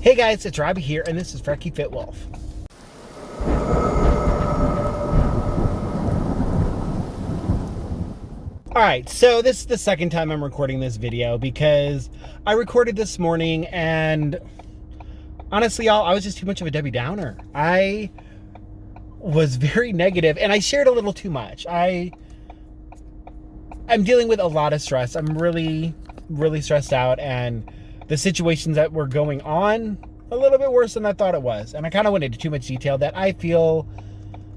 Hey guys, it's Robbie here, and this is FrekiFitWolf. Alright, so this is the second time I'm recording this video because I recorded this morning and honestly, y'all, I was just too much of a Debbie Downer. I was very negative and I shared a little too much. I'm dealing with a lot of stress. I'm really stressed out, and the situations that were going on a little bit worse than I thought it was. And I kind of went into too much detail that I feel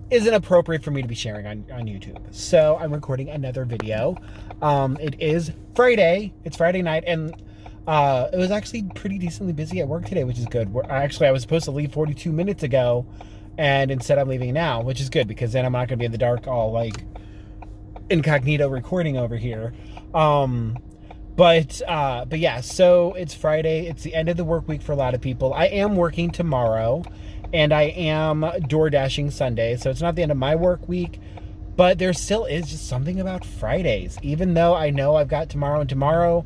isn't appropriate for me to be sharing on YouTube. So I'm recording another video. It is Friday. It's Friday night, and it was actually pretty decently busy at work today, which is good. I was supposed to leave 42 minutes ago, and instead I'm leaving now, which is good because then I'm not going to be in the dark all like incognito recording over here. But yeah, so it's Friday. It's the end of the work week for a lot of people. I am working tomorrow, and I am door dashing Sunday, so it's not the end of my work week, but there still is just something about Fridays. Even though I know I've got tomorrow, and tomorrow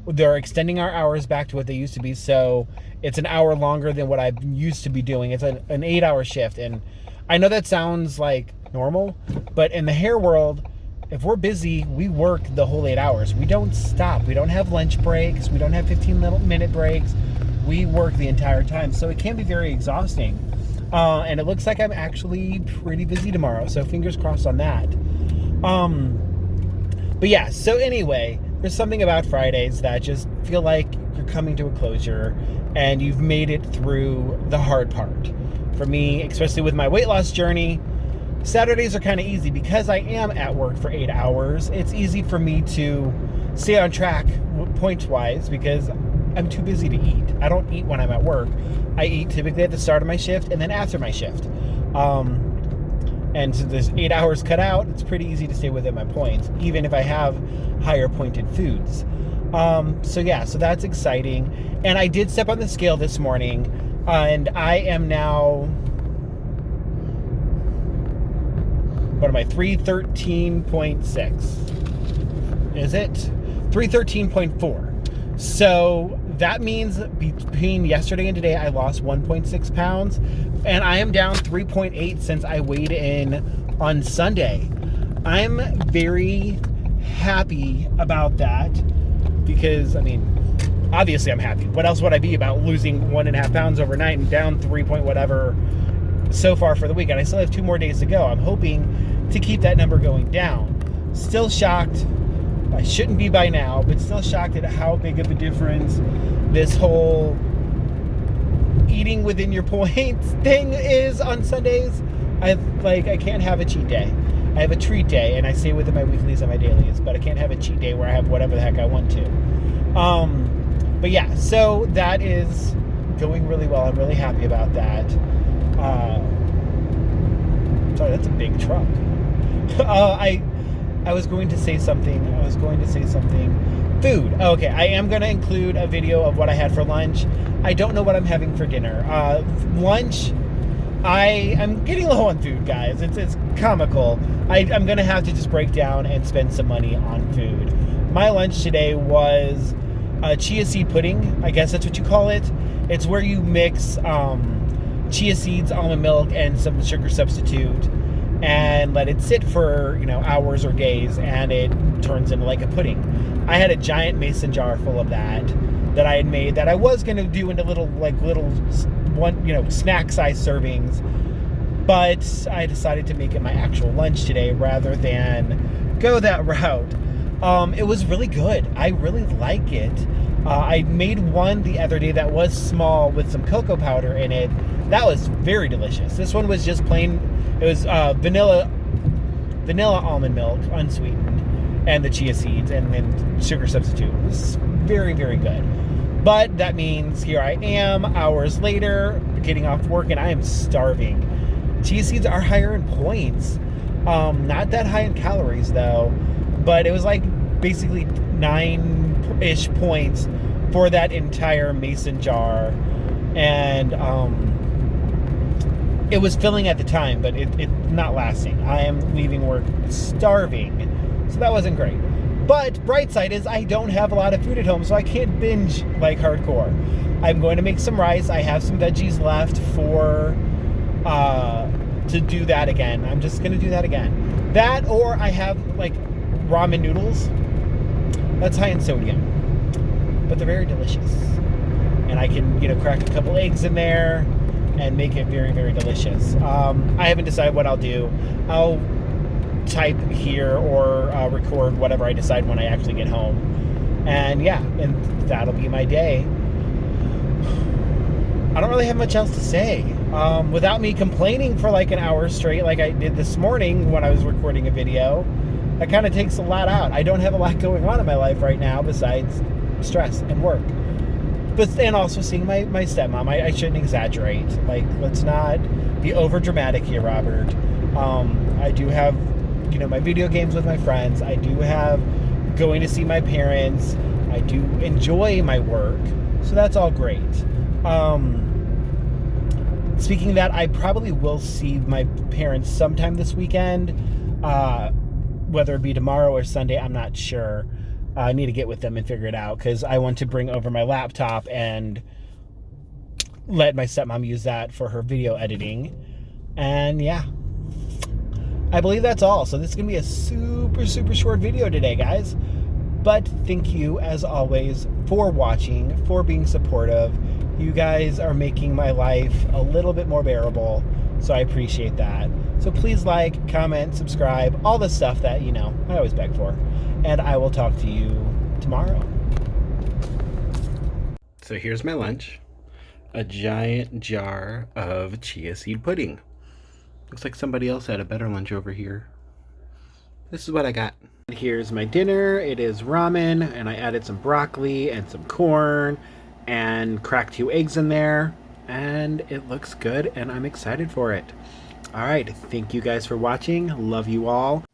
they're extending our hours back to what they used to be, so it's an hour longer than what I used to be doing. It's an 8-hour shift, and I know that sounds like normal, but in the hair world, if we're busy, we work the whole 8 hours. We don't stop. We don't have lunch breaks. We don't have 15-minute breaks. We work the entire time. So it can be very exhausting. And it looks like I'm actually pretty busy tomorrow. So fingers crossed on that. But yeah, so anyway, there's something about Fridays that just feel like you're coming to a closure and you've made it through the hard part. For me, especially with my weight loss journey, Saturdays are kind of easy because I am at work for 8 hours. It's easy for me to stay on track points-wise because I'm too busy to eat. I don't eat when I'm at work. I eat typically at the start of my shift and then after my shift. And since there's 8 hours cut out, it's pretty easy to stay within my points, even if I have higher pointed foods. So yeah, so that's exciting. And I did step on the scale this morning, and I am now... What am I? 313.6. Is it? 313.4. So that means between yesterday and today, I lost 1.6 pounds. And I am down 3.8 since I weighed in on Sunday. I'm very happy about that because, I mean, obviously I'm happy. What else would I be about losing 1.5 pounds overnight and down 3 point whatever so far for the week? And I still have 2 more days to go. I'm hoping to keep that number going down. Still shocked. I shouldn't be by now, but still shocked at how big of a difference this whole eating within your points thing is on Sundays. I can't have a cheat day. I have a treat day, and I stay within my weeklies and my dailies, but I can't have a cheat day where I have whatever the heck I want to. But yeah, so that is going really well. I'm really happy about that. Sorry, that's a big truck. I was going to say something. Food. Okay, I am going to include a video of what I had for lunch. I don't know what I'm having for dinner. Lunch, I'm getting low on food, guys. It's comical. I'm going to have to just break down and spend some money on food. My lunch today was chia seed pudding. I guess that's what you call it. It's where you mix chia seeds, almond milk, and some sugar substitute, and let it sit for hours or days, and it turns into like a pudding. I had a giant mason jar full of that I had made that I was going to do into little snack size servings, but I decided to make it my actual lunch today rather than go that route. It was really good. I really like it. I made one the other day that was small with some cocoa powder in it. That was very delicious. This one was just plain. It was vanilla almond milk, unsweetened, and the chia seeds, and then sugar substitute. It was very, very good. But that means here I am, hours later, getting off work, and I am starving. Chia seeds are higher in points. Not that high in calories, though. But it was like basically 9-ish points for that entire mason jar. And it was filling at the time, but it's not lasting. I am leaving work starving. So that wasn't great. But bright side is I don't have a lot of food at home, so I can't binge like hardcore. I'm going to make some rice. I have some veggies left for to do that again. I'm just going to do that again. That, or I have like ramen noodles. That's high in sodium, but they're very delicious. And I can, crack a couple eggs in there and make it very, very delicious. I haven't decided what I'll do. I'll type here or record whatever I decide when I actually get home. And yeah, and that'll be my day. I don't really have much else to say. Without me complaining for like an hour straight like I did this morning when I was recording a video, that kind of takes a lot out. I don't have a lot going on in my life right now besides stress and work. And also seeing my stepmom. I shouldn't exaggerate. Like, let's not be over dramatic here, Robert. I do have, my video games with my friends. I do have going to see my parents. I do enjoy my work. So that's all great. Speaking of that, I probably will see my parents sometime this weekend. Whether it be tomorrow or Sunday, I'm not sure. I need to get with them and figure it out because I want to bring over my laptop and let my stepmom use that for her video editing. And yeah, I believe that's all. So this is going to be a super, super short video today, guys. But thank you, as always, for watching, for being supportive. You guys are making my life a little bit more bearable, so I appreciate that. So please like, comment, subscribe, all the stuff that, I always beg for. And I will talk to you tomorrow. So here's my lunch. A giant jar of chia seed pudding. Looks like somebody else had a better lunch over here. This is what I got. Here's my dinner. It is ramen, and I added some broccoli and some corn and cracked 2 eggs in there. And it looks good, and I'm excited for it. All right, thank you guys for watching. Love you all.